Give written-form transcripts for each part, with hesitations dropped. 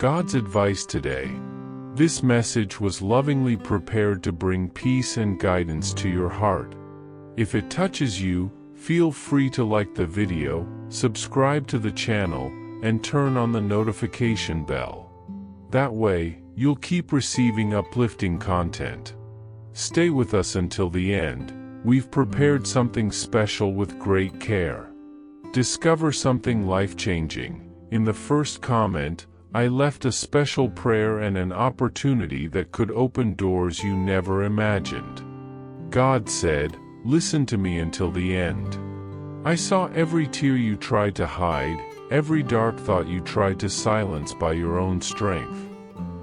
God's advice today. This message was lovingly prepared to bring peace and guidance to your heart. If it touches you, feel free to like the video, subscribe to the channel, and turn on the notification bell. That way, you'll keep receiving uplifting content. Stay with us until the end. We've prepared something special with great care. Discover something life-changing. In the first comment, I left a special prayer and an opportunity that could open doors you never imagined. God said, "Listen to me until the end. I saw every tear you tried to hide, every dark thought you tried to silence by your own strength.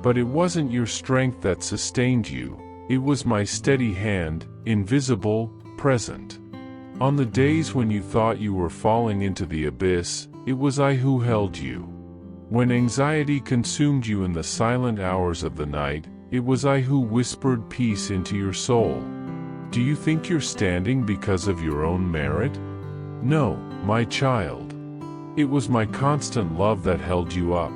But it wasn't your strength that sustained you, it was my steady hand, invisible, present. On the days when you thought you were falling into the abyss, it was I who held you. When anxiety consumed you in the silent hours of the night, it was I who whispered peace into your soul. Do you think you're standing because of your own merit? No, my child. It was my constant love that held you up.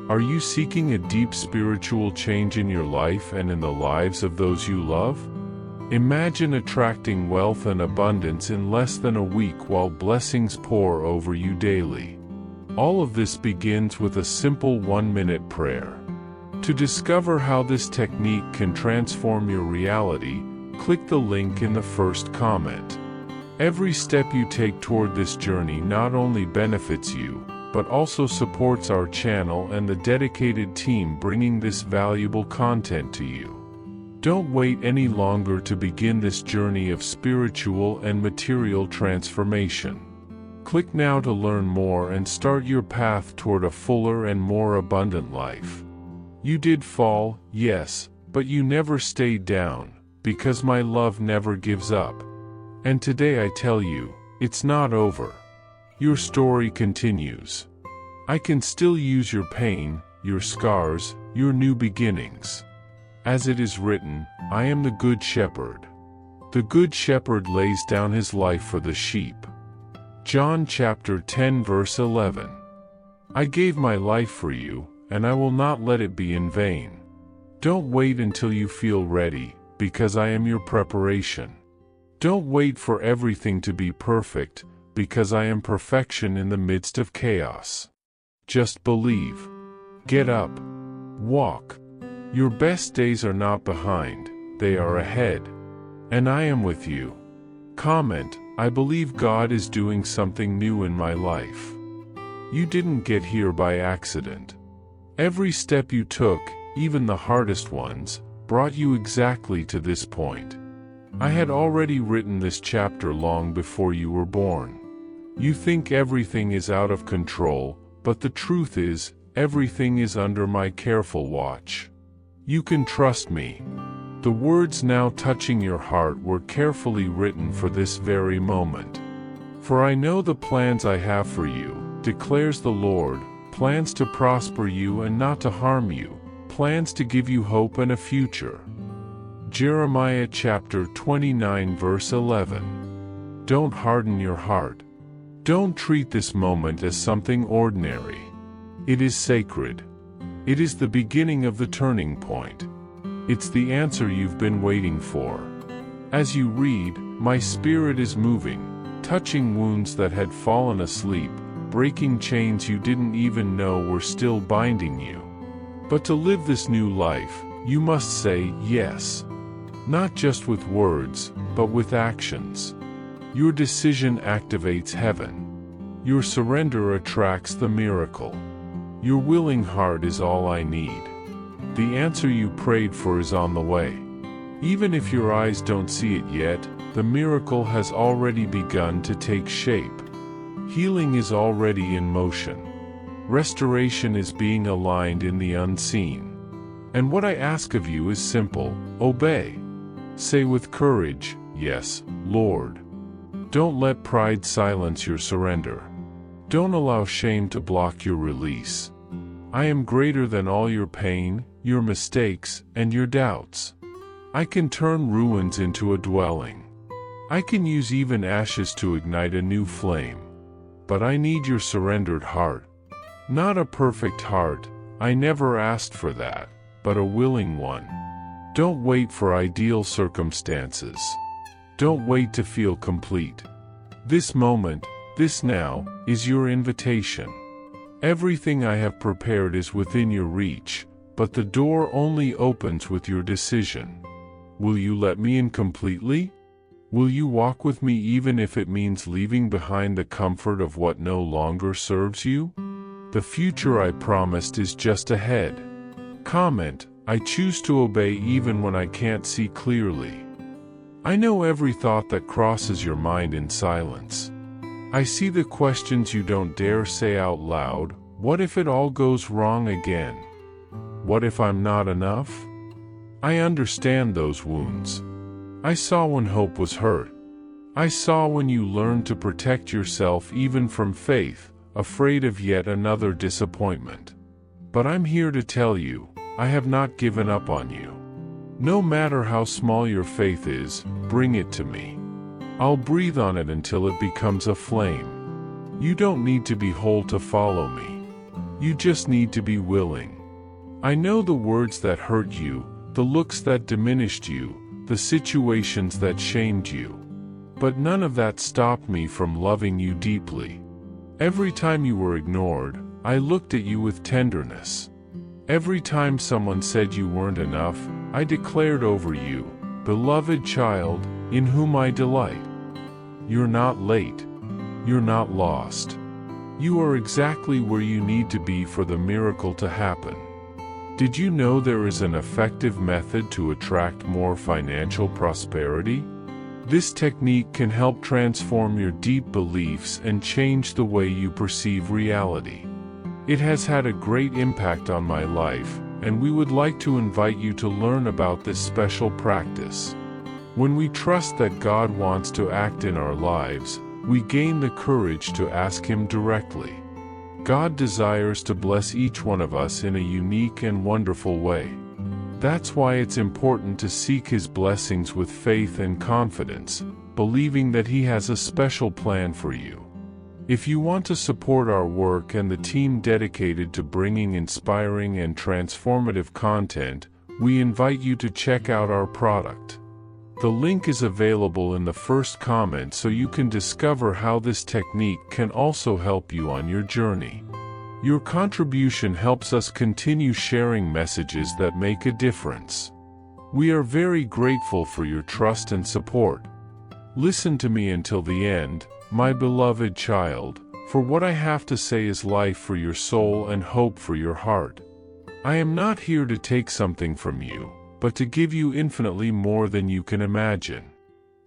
Are you seeking a deep spiritual change in your life and in the lives of those you love? Imagine attracting wealth and abundance in less than a week while blessings pour over you daily. All of this begins with a simple 1-minute prayer. To discover how this technique can transform your reality, click the link in the first comment. Every step you take toward this journey not only benefits you, but also supports our channel and the dedicated team bringing this valuable content to you. Don't wait any longer to begin this journey of spiritual and material transformation. Click now to learn more and start your path toward a fuller and more abundant life. You did fall, yes, but you never stayed down, because my love never gives up. And today I tell you, it's not over. Your story continues. I can still use your pain, your scars, your new beginnings. As it is written, I am the good shepherd. The good shepherd lays down his life for the sheep. John chapter 10 verse 11. I gave my life for you, and I will not let it be in vain. Don't wait until you feel ready, because I am your preparation. Don't wait for everything to be perfect, because I am perfection in the midst of chaos. Just believe. Get up. Walk. Your best days are not behind, they are ahead. And I am with you. Comment, I believe God is doing something new in my life. You didn't get here by accident. Every step you took, even the hardest ones, brought you exactly to this point. I had already written this chapter long before you were born. You think everything is out of control, but the truth is, everything is under my careful watch. You can trust me. The words now touching your heart were carefully written for this very moment. For I know the plans I have for you, declares the Lord, plans to prosper you and not to harm you, plans to give you hope and a future. Jeremiah chapter 29 verse 11. Don't harden your heart. Don't treat this moment as something ordinary. It is sacred. It is the beginning of the turning point. It's the answer you've been waiting for. As you read, my spirit is moving, touching wounds that had fallen asleep, breaking chains you didn't even know were still binding you. But to live this new life, you must say yes. Not just with words, but with actions. Your decision activates heaven. Your surrender attracts the miracle. Your willing heart is all I need. The answer you prayed for is on the way. Even if your eyes don't see it yet, the miracle has already begun to take shape. Healing is already in motion. Restoration is being aligned in the unseen. And what I ask of you is simple: obey. Say with courage, yes, Lord. Don't let pride silence your surrender. Don't allow shame to block your release. I am greater than all your pain, your mistakes, and your doubts. I can turn ruins into a dwelling. I can use even ashes to ignite a new flame. But I need your surrendered heart. Not a perfect heart, I never asked for that, but a willing one. Don't wait for ideal circumstances. Don't wait to feel complete. This moment, this now, is your invitation. Everything I have prepared is within your reach, but the door only opens with your decision. Will you let me in completely? Will you walk with me even if it means leaving behind the comfort of what no longer serves you? The future I promised is just ahead. Comment, I choose to obey even when I can't see clearly. I know every thought that crosses your mind in silence. I see the questions you don't dare say out loud. What if it all goes wrong again? What if I'm not enough? I understand those wounds. I saw when hope was hurt. I saw when you learned to protect yourself even from faith, afraid of yet another disappointment. But I'm here to tell you, I have not given up on you. No matter how small your faith is, bring it to me. I'll breathe on it until it becomes a flame. You don't need to be whole to follow me. You just need to be willing. I know the words that hurt you, the looks that diminished you, the situations that shamed you. But none of that stopped me from loving you deeply. Every time you were ignored, I looked at you with tenderness. Every time someone said you weren't enough, I declared over you, beloved child, in whom I delight. You're not late. You're not lost. You are exactly where you need to be for the miracle to happen. Did you know there is an effective method to attract more financial prosperity? This technique can help transform your deep beliefs and change the way you perceive reality. It has had a great impact on my life, and we would like to invite you to learn about this special practice. When we trust that God wants to act in our lives, we gain the courage to ask Him directly. God desires to bless each one of us in a unique and wonderful way. That's why it's important to seek His blessings with faith and confidence, believing that He has a special plan for you. If you want to support our work and the team dedicated to bringing inspiring and transformative content, we invite you to check out our product. The link is available in the first comment so you can discover how this technique can also help you on your journey. Your contribution helps us continue sharing messages that make a difference. We are very grateful for your trust and support. Listen to me until the end, my beloved child, for what I have to say is life for your soul and hope for your heart. I am not here to take something from you, but to give you infinitely more than you can imagine.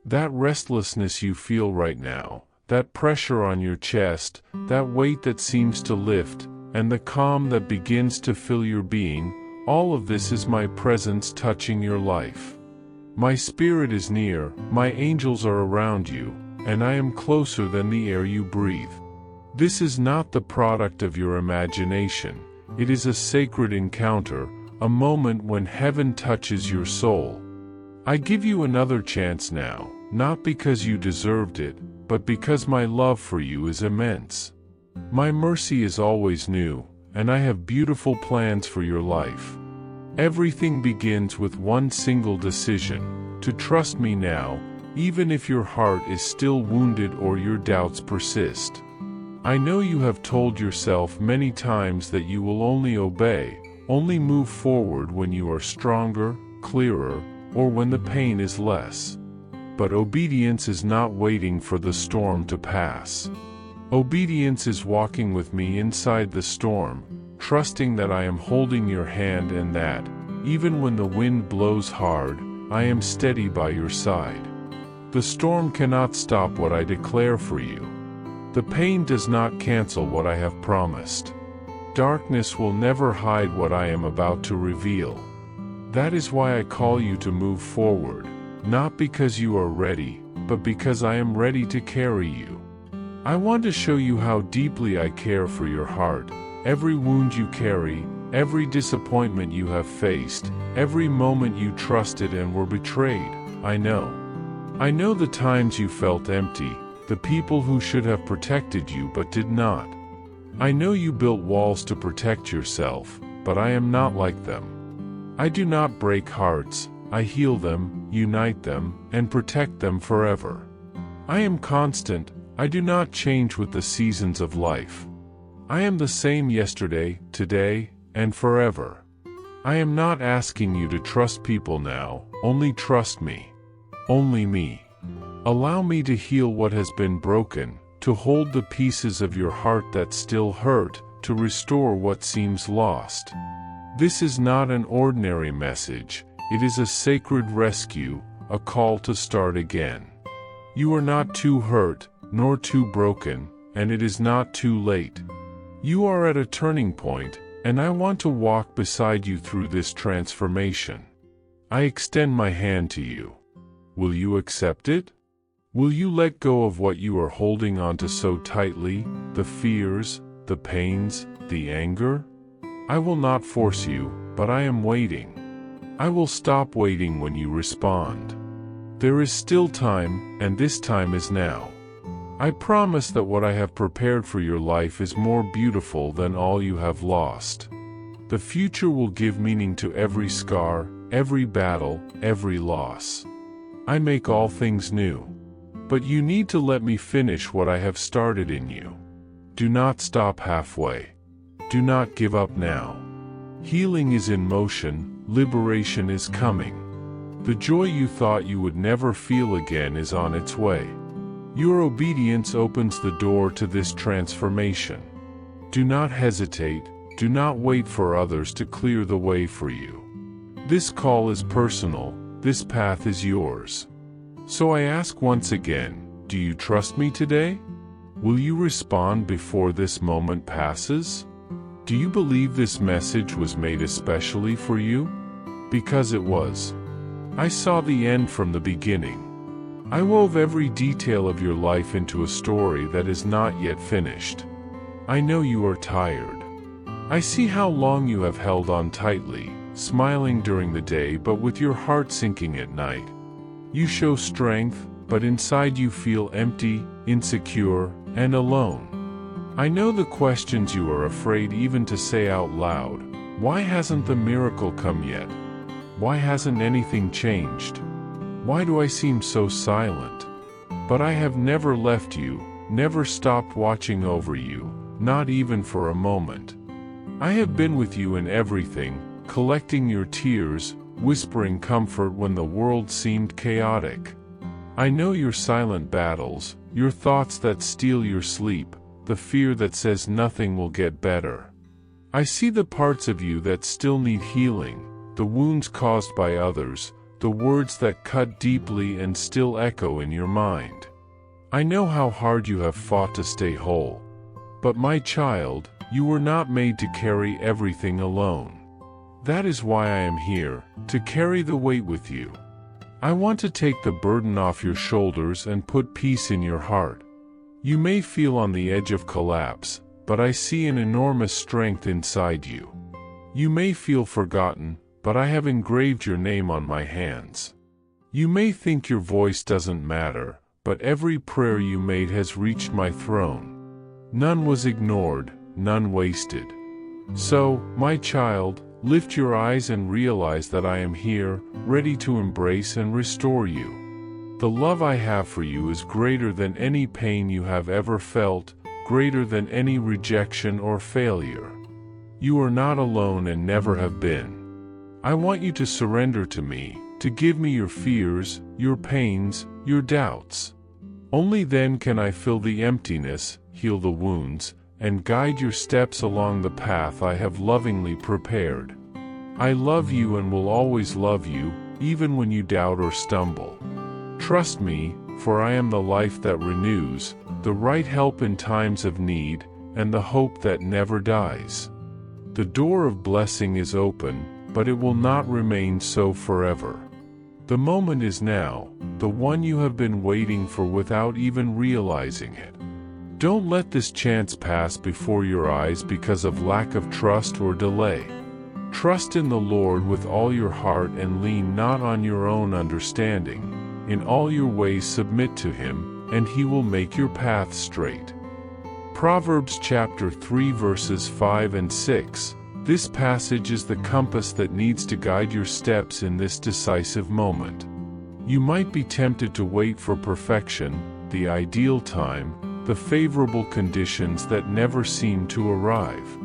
That restlessness you feel right now, that pressure on your chest, that weight that seems to lift, and the calm that begins to fill your being, all of this is my presence touching your life. My spirit is near, my angels are around you, and I am closer than the air you breathe. This is not the product of your imagination, it is a sacred encounter, a moment when heaven touches your soul. I give you another chance now, not because you deserved it, but because my love for you is immense. My mercy is always new, and I have beautiful plans for your life. Everything begins with one single decision, to trust me now, even if your heart is still wounded or your doubts persist. I know you have told yourself many times that you will only obey, only move forward when you are stronger, clearer, or when the pain is less. But obedience is not waiting for the storm to pass. Obedience is walking with me inside the storm, trusting that I am holding your hand and that, even when the wind blows hard, I am steady by your side. The storm cannot stop what I declare for you. The pain does not cancel what I have promised. Darkness will never hide what I am about to reveal. That is why I call you to move forward, not because you are ready, but because I am ready to carry you. I want to show you how deeply I care for your heart, every wound you carry, every disappointment you have faced, every moment you trusted and were betrayed. I know the times you felt empty, the people who should have protected you but did not. I know you built walls to protect yourself, but I am not like them. I do not break hearts, I heal them, unite them, and protect them forever. I am constant, I do not change with the seasons of life. I am the same yesterday, today, and forever. I am not asking you to trust people now, only trust me. Only me. Allow me to heal what has been broken, to hold the pieces of your heart that still hurt, to restore what seems lost. This is not an ordinary message, it is a sacred rescue, a call to start again. You are not too hurt, nor too broken, and it is not too late. You are at a turning point, and I want to walk beside you through this transformation. I extend my hand to you. Will you accept it? Will you let go of what you are holding onto so tightly, the fears, the pains, the anger? I will not force you, but I am waiting. I will stop waiting when you respond. There is still time, and this time is now. I promise that what I have prepared for your life is more beautiful than all you have lost. The future will give meaning to every scar, every battle, every loss. I make all things new. But you need to let me finish what I have started in you. Do not stop halfway. Do not give up now. Healing is in motion, liberation is coming. The joy you thought you would never feel again is on its way. Your obedience opens the door to this transformation. Do not hesitate, do not wait for others to clear the way for you. This call is personal, this path is yours. So I ask once again, do you trust me today? Will you respond before this moment passes? Do you believe this message was made especially for you? Because it was. I saw the end from the beginning. I wove every detail of your life into a story that is not yet finished. I know you are tired. I see how long you have held on tightly, smiling during the day but with your heart sinking at night. You show strength, but inside you feel empty, insecure, and alone. I know the questions you are afraid even to say out loud. Why hasn't the miracle come yet? Why hasn't anything changed? Why do I seem so silent? But I have never left you, never stopped watching over you, not even for a moment. I have been with you in everything, collecting your tears, whispering comfort when the world seemed chaotic. I know your silent battles, your thoughts that steal your sleep, the fear that says nothing will get better. I see the parts of you that still need healing, the wounds caused by others, the words that cut deeply and still echo in your mind. I know how hard you have fought to stay whole. But my child, you were not made to carry everything alone. That is why I am here, to carry the weight with you. I want to take the burden off your shoulders and put peace in your heart. You may feel on the edge of collapse, but I see an enormous strength inside you. You may feel forgotten, but I have engraved your name on my hands. You may think your voice doesn't matter, but every prayer you made has reached my throne. None was ignored, none wasted. So, my child, lift your eyes and realize that I am here, ready to embrace and restore you. The love I have for you is greater than any pain you have ever felt, greater than any rejection or failure. You are not alone and never have been. I want you to surrender to me, to give me your fears, your pains, your doubts. Only then can I fill the emptiness, heal the wounds, and guide your steps along the path I have lovingly prepared. I love you and will always love you, even when you doubt or stumble. Trust me, for I am the life that renews, the right help in times of need, and the hope that never dies. The door of blessing is open, but it will not remain so forever. The moment is now, the one you have been waiting for without even realizing it. Don't let this chance pass before your eyes because of lack of trust or delay. Trust in the Lord with all your heart and lean not on your own understanding. In all your ways submit to Him, and He will make your path straight. Proverbs chapter 3 verses 5 and 6. This passage is the compass that needs to guide your steps in this decisive moment. You might be tempted to wait for perfection, the ideal time, the favorable conditions that never seem to arrive.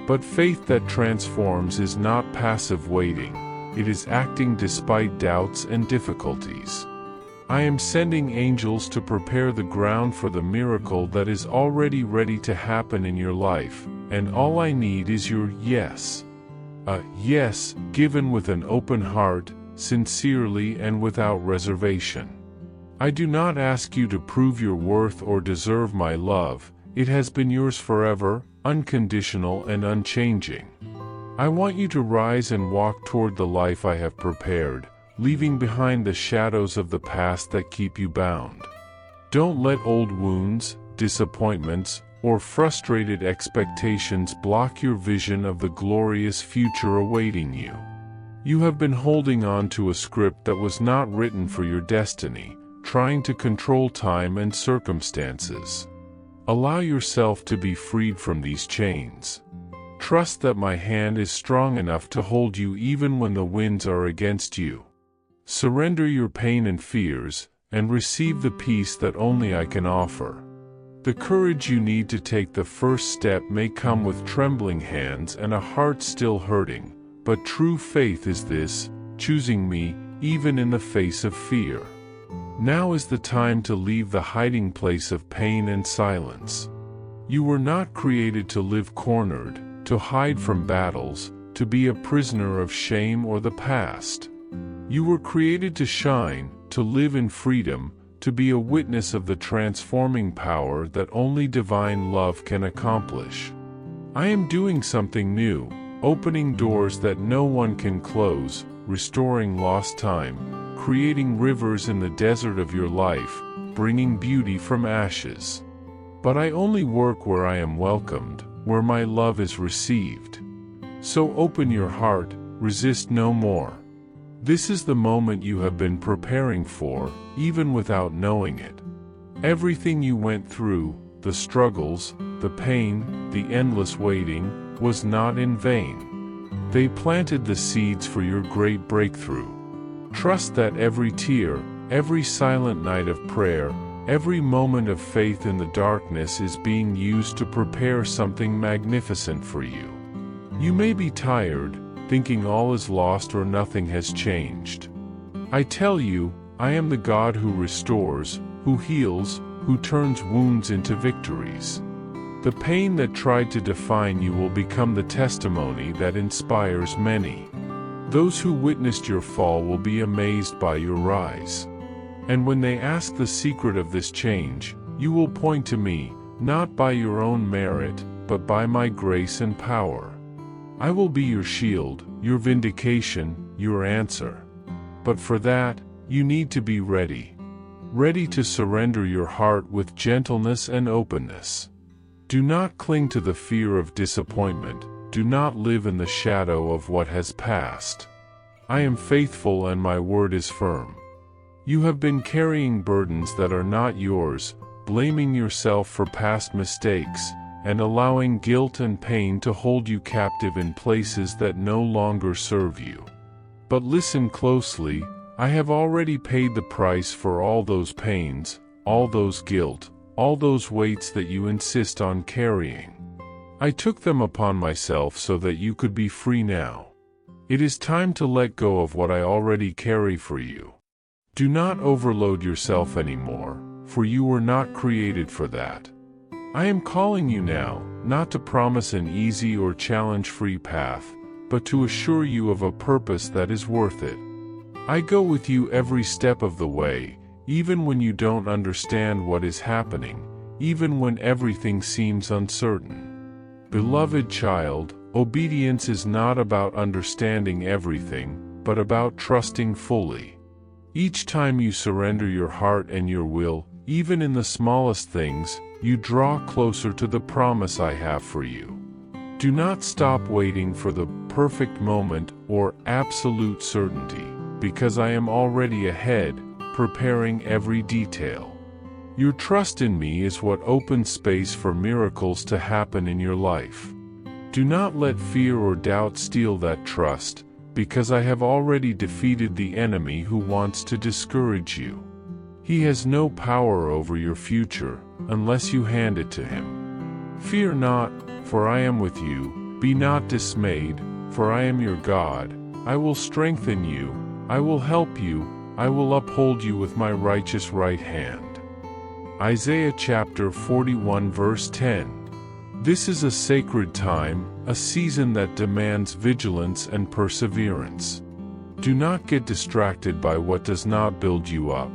But faith that transforms is not passive waiting, it is acting despite doubts and difficulties. I am sending angels to prepare the ground for the miracle that is already ready to happen in your life, and all I need is your yes. A yes given with an open heart, sincerely and without reservation. I do not ask you to prove your worth or deserve my love, it has been yours forever, unconditional and unchanging. I want you to rise and walk toward the life I have prepared, leaving behind the shadows of the past that keep you bound. Don't let old wounds, disappointments, or frustrated expectations block your vision of the glorious future awaiting you. You have been holding on to a script that was not written for your destiny, trying to control time and circumstances. Allow yourself to be freed from these chains. Trust that my hand is strong enough to hold you even when the winds are against you. Surrender your pain and fears, and receive the peace that only I can offer. The courage you need to take the first step may come with trembling hands and a heart still hurting, but true faith is this, choosing me, even in the face of fear. Now is the time to leave the hiding place of pain and silence. You were not created to live cornered, to hide from battles, to be a prisoner of shame or the past. You were created to shine, to live in freedom, to be a witness of the transforming power that only divine love can accomplish. I am doing something new, opening doors that no one can close, restoring lost time, creating rivers in the desert of your life, bringing beauty from ashes. But I only work where I am welcomed, where my love is received. So open your heart, resist no more. This is the moment you have been preparing for, even without knowing it. Everything you went through, the struggles, the pain, the endless waiting, was not in vain. They planted the seeds for your great breakthrough. Trust that every tear, every silent night of prayer, every moment of faith in the darkness is being used to prepare something magnificent for you. You may be tired, thinking all is lost or nothing has changed. I tell you, I am the God who restores, who heals, who turns wounds into victories. The pain that tried to define you will become the testimony that inspires many. Those who witnessed your fall will be amazed by your rise. And when they ask the secret of this change, you will point to me, not by your own merit, but by my grace and power. I will be your shield, your vindication, your answer. But for that, you need to be ready. Ready to surrender your heart with gentleness and openness. Do not cling to the fear of disappointment. Do not live in the shadow of what has passed. I am faithful and my word is firm. You have been carrying burdens that are not yours, blaming yourself for past mistakes, and allowing guilt and pain to hold you captive in places that no longer serve you. But listen closely, I have already paid the price for all those pains, all those guilt, all those weights that you insist on carrying. I took them upon myself so that you could be free now. It is time to let go of what I already carry for you. Do not overload yourself anymore, for you were not created for that. I am calling you now, not to promise an easy or challenge-free path, but to assure you of a purpose that is worth it. I go with you every step of the way, even when you don't understand what is happening, even when everything seems uncertain. Beloved child, obedience is not about understanding everything, but about trusting fully. Each time you surrender your heart and your will, even in the smallest things, you draw closer to the promise I have for you. Do not stop waiting for the perfect moment or absolute certainty, because I am already ahead, preparing every detail. Your trust in me is what opens space for miracles to happen in your life. Do not let fear or doubt steal that trust, because I have already defeated the enemy who wants to discourage you. He has no power over your future, unless you hand it to him. Fear not, for I am with you. Be not dismayed, for I am your God. I will strengthen you, I will help you, I will uphold you with my righteous right hand. Isaiah chapter 41 verse 10. This is a sacred time, a season that demands vigilance and perseverance. Do not get distracted by what does not build you up.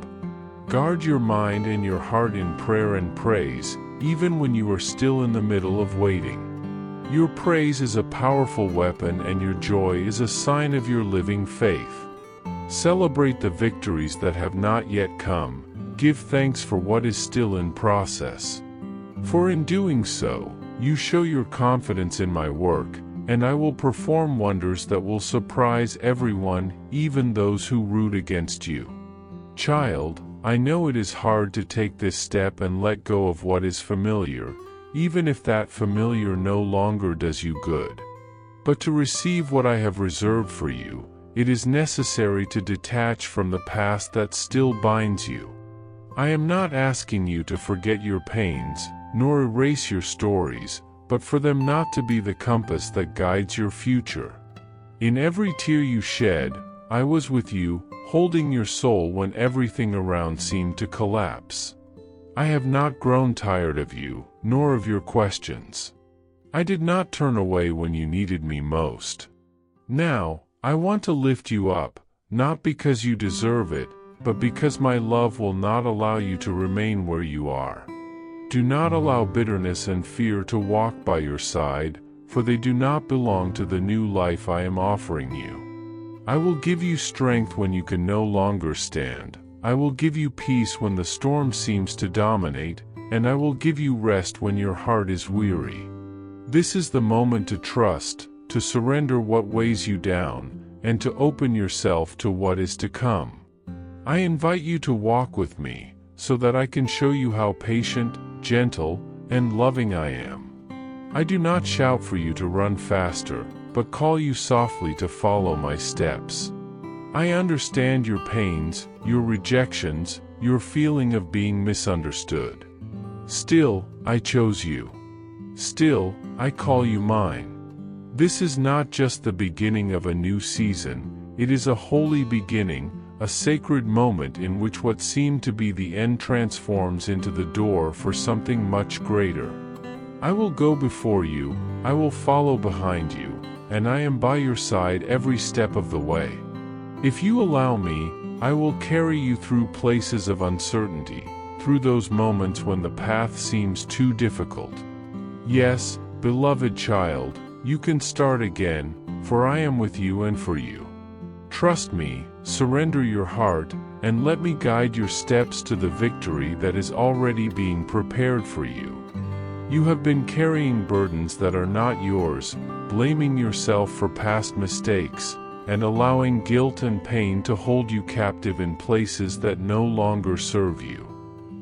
Guard your mind and your heart in prayer and praise, even when you are still in the middle of waiting. Your praise is a powerful weapon, and your joy is a sign of your living faith. Celebrate the victories that have not yet come. Give thanks for what is still in process. For in doing so, you show your confidence in my work, and I will perform wonders that will surprise everyone, even those who root against you. Child, I know it is hard to take this step and let go of what is familiar, even if that familiar no longer does you good. But to receive what I have reserved for you, it is necessary to detach from the past that still binds you. I am not asking you to forget your pains, nor erase your stories, but for them not to be the compass that guides your future. In every tear you shed, I was with you, holding your soul when everything around seemed to collapse. I have not grown tired of you, nor of your questions. I did not turn away when you needed me most. Now, I want to lift you up, not because you deserve it, but because my love will not allow you to remain where you are. Do not allow bitterness and fear to walk by your side, for they do not belong to the new life I am offering you. I will give you strength when you can no longer stand. I will give you peace when the storm seems to dominate, and I will give you rest when your heart is weary. This is the moment to trust, to surrender what weighs you down, and to open yourself to what is to come. I invite you to walk with me, so that I can show you how patient, gentle, and loving I am. I do not shout for you to run faster, but call you softly to follow my steps. I understand your pains, your rejections, your feeling of being misunderstood. Still, I chose you. Still, I call you mine. This is not just the beginning of a new season, it is a holy beginning, a sacred moment in which what seemed to be the end transforms into the door for something much greater. I will go before you, I will follow behind you, and I am by your side every step of the way. If you allow me, I will carry you through places of uncertainty, through those moments when the path seems too difficult. Yes, beloved child, you can start again, for I am with you and for you. Trust me, surrender your heart, and let me guide your steps to the victory that is already being prepared for you. You have been carrying burdens that are not yours, blaming yourself for past mistakes, and allowing guilt and pain to hold you captive in places that no longer serve you.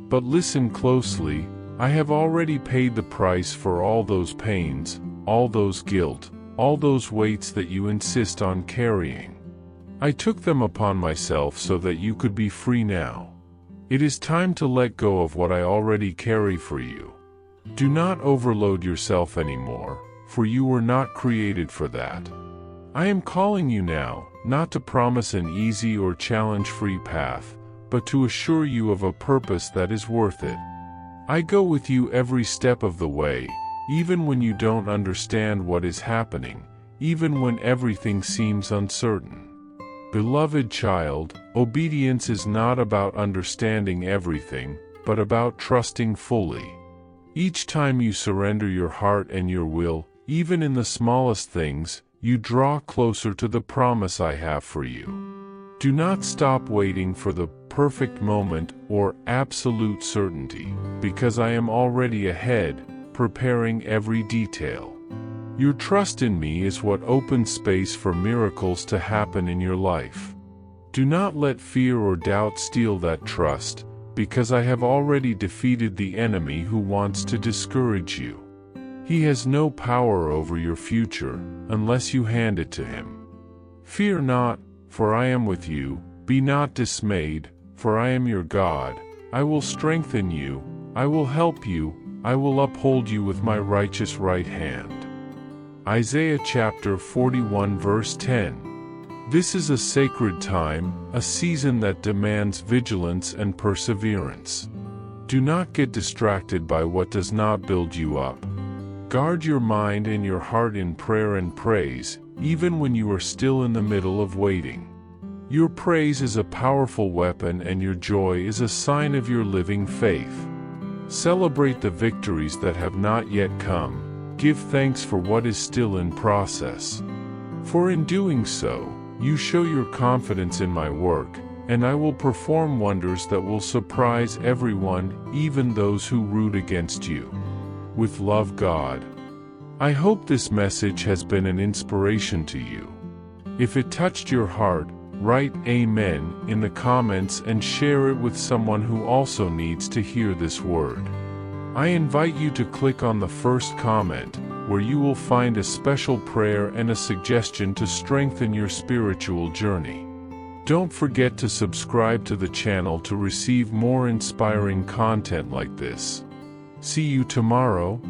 But listen closely, I have already paid the price for all those pains, all those guilt, all those weights that you insist on carrying. I took them upon myself so that you could be free now. It is time to let go of what I already carry for you. Do not overload yourself anymore, for you were not created for that. I am calling you now, not to promise an easy or challenge-free path, but to assure you of a purpose that is worth it. I go with you every step of the way, even when you don't understand what is happening, even when everything seems uncertain. Beloved child, obedience is not about understanding everything, but about trusting fully. Each time you surrender your heart and your will, even in the smallest things, you draw closer to the promise I have for you. Do not stop waiting for the perfect moment or absolute certainty, because I am already ahead, preparing every detail. Your trust in me is what opens space for miracles to happen in your life. Do not let fear or doubt steal that trust, because I have already defeated the enemy who wants to discourage you. He has no power over your future, unless you hand it to him. Fear not, for I am with you. Be not dismayed, for I am your God. I will strengthen you, I will help you, I will uphold you with my righteous right hand. Isaiah chapter 41 verse 10. This is a sacred time, a season that demands vigilance and perseverance. Do not get distracted by what does not build you up. Guard your mind and your heart in prayer and praise, even when you are still in the middle of waiting. Your praise is a powerful weapon, and your joy is a sign of your living faith. Celebrate the victories that have not yet come. Give thanks for what is still in process. For in doing so, you show your confidence in my work, and I will perform wonders that will surprise everyone, even those who root against you. With love, God. I hope this message has been an inspiration to you. If it touched your heart, write Amen in the comments and share it with someone who also needs to hear this word. I invite you to click on the first comment, where you will find a special prayer and a suggestion to strengthen your spiritual journey. Don't forget to subscribe to the channel to receive more inspiring content like this. See you tomorrow.